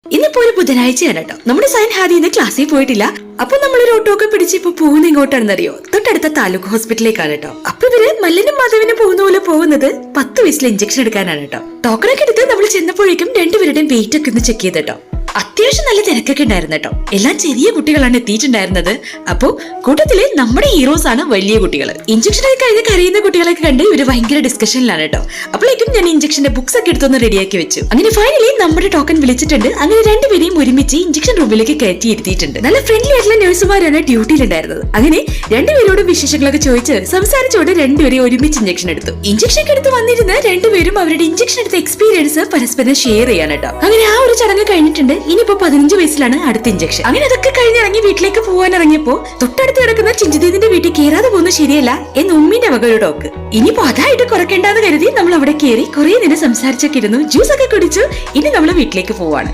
ഇന്നിപ്പോ ഒരു ബുധനാഴ്ചയാണ് കേട്ടോ. നമ്മുടെ സൈൻ ഹാദി ഇന്ന് ക്ലാസ്സിൽ പോയിട്ടില്ല. അപ്പൊ നമ്മളൊരു ഓട്ടോ ഒക്കെ പിടിച്ച് ഇപ്പൊ പോകുന്ന എങ്ങോട്ടാണെന്നറിയോ? തൊട്ടടുത്ത താലൂക്ക് ഹോസ്പിറ്റലിലേക്കാണ് കേട്ടോ. അപ്പൊ ഇവര് മല്ലനും മാധവനും പോകുന്ന പോലെ പോകുന്നത് 10 വയസ്സിൽ ഇഞ്ചക്ഷൻ എടുക്കാനാണ് കേട്ടോ. ടോക്കണൊക്കെ എടുത്ത് നമ്മൾ ചെന്നപ്പോഴേക്കും രണ്ടുപേരുടെയും വെയിറ്റ് ഒക്കെ ഒന്ന് ചെക്ക് ചെയ്ത് കേട്ടോ. അത്യാവശ്യം നല്ല തിരക്കൊക്കെ ഉണ്ടായിരുന്നു കേട്ടോ. എല്ലാം ചെറിയ കുട്ടികളാണ് എത്തിയിട്ടുണ്ടായിരുന്നത്. അപ്പോ കൂട്ടത്തില് നമ്മുടെ ഹീറോസ് ആണ് വലിയ കുട്ടികൾ. ഇഞ്ചക്ഷൻ ഒക്കെ കഴിഞ്ഞ് കരയുന്ന കുട്ടികളൊക്കെ കണ്ട് ഇവര് ഭയങ്കര ഡിസ്കഷനിലാണ് കേട്ടോ. അപ്പോഴേക്കും ഞാൻ ഇഞ്ചക്ഷന്റെ ബുക്സ് ഒക്കെ എടുത്തൊന്ന് റെഡിയാക്കി വെച്ചു. അങ്ങനെ ഫൈനലി നമ്മുടെ ടോക്കൺ വിളിച്ചിട്ടുണ്ട്. അങ്ങനെ രണ്ടുപേരെയും ഒരുമിച്ച് ഇഞ്ചക്ഷൻ റൂമിലേക്ക് കയറ്റി ഇരുത്തിയിട്ടുണ്ട്. നല്ല ഫ്രണ്ട്ലി ആയിട്ടുള്ള നഴ്സുമാരാണ് ഡ്യൂട്ടിയിലുണ്ടായിരുന്നത്. അങ്ങനെ രണ്ടുപേരോടും വിശേഷങ്ങളൊക്കെ ചോദിച്ച് സംസാരിച്ചോടെ രണ്ടുപേരെയും ഒരുമിച്ച് ഇഞ്ചക്ഷൻ എടുത്തു. ഇഞ്ചക്ഷൻ ഒക്കെ എടുത്ത് വന്നിരുന്ന രണ്ടുപേരും അവരുടെ ഇഞ്ചക്ഷൻ എടുത്ത എക്സ്പീരിയൻസ് പരസ്പരം ഷെയർ ചെയ്യാൻ കേട്ടോ. അങ്ങനെ ആ ഒരു ചടങ്ങ് കഴിഞ്ഞിട്ടുണ്ട്. ഇനിയിപ്പോ 15 വയസ്സിലാണ് അടുത്ത ഇഞ്ചക്ഷൻ. അങ്ങനെ അതൊക്കെ കഴിഞ്ഞിറങ്ങി വീട്ടിലേക്ക് പോകാൻ ഇറങ്ങിയപ്പോ തൊട്ടടുത്ത് കിടക്കുന്ന ചിഞ്ചുദീദിന്റെ വീട്ടിൽ കയറാതെ പോകുന്നത് ശരിയല്ല എന്ന് ഉമ്മിന്റെ വക ഒരു ടോക്ക്. ഇനിയിപ്പോ അതായിട്ട് കുറയ്ക്കേണ്ടെന്ന് കരുതി നമ്മൾ അവിടെ കയറി കുറെ നേരം സംസാരിച്ചൊക്കെ ഇരുന്നു. ജ്യൂസ് ഒക്കെ കുടിച്ചു. ഇനി നമ്മൾ വീട്ടിലേക്ക് പോവാണ്.